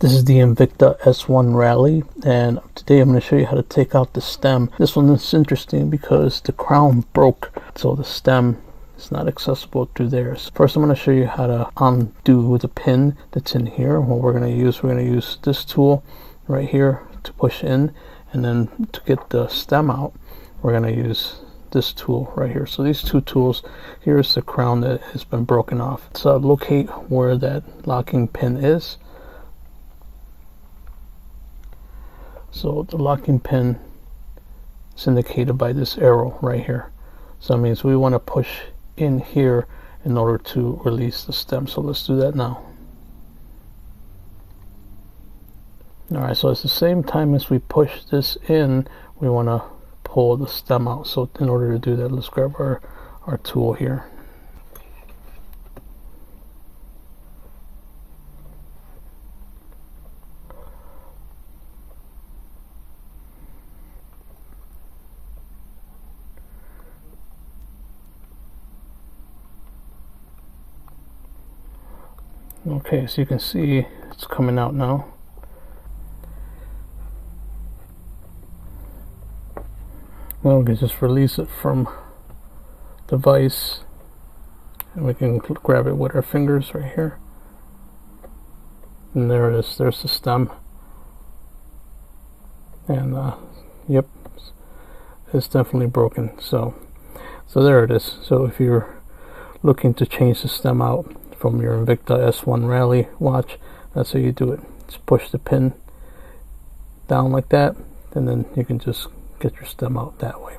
This is the Invicta S1 Rally, and today I'm going to show you how to take out the stem. This one is interesting because the crown broke, so the stem is not accessible through there. So first I'm going to show you how to undo the pin that's in here. What we're going to use this tool right here to push in, and then to get the stem out, we're going to use this tool right here. So these two tools, here's the crown that has been broken off. So locate where that locking pin is. So the locking pin is indicated by this arrow right here. So that means we want to push in here in order to release the stem. So let's do that now. Alright, so it's the same time as we push this in, we want to pull the stem out. So in order to do that, let's grab our tool here. Okay, so you can see it's coming out now. Well, we can just release it from the vise, and we can grab it with our fingers right here. And there it is, there's the stem. And yep, it's definitely broken. So there it is. So if you're looking to change the stem out from your Invicta S1 Rally watch, that's how you do it. Just push the pin down like that, and then you can just get your stem out that way.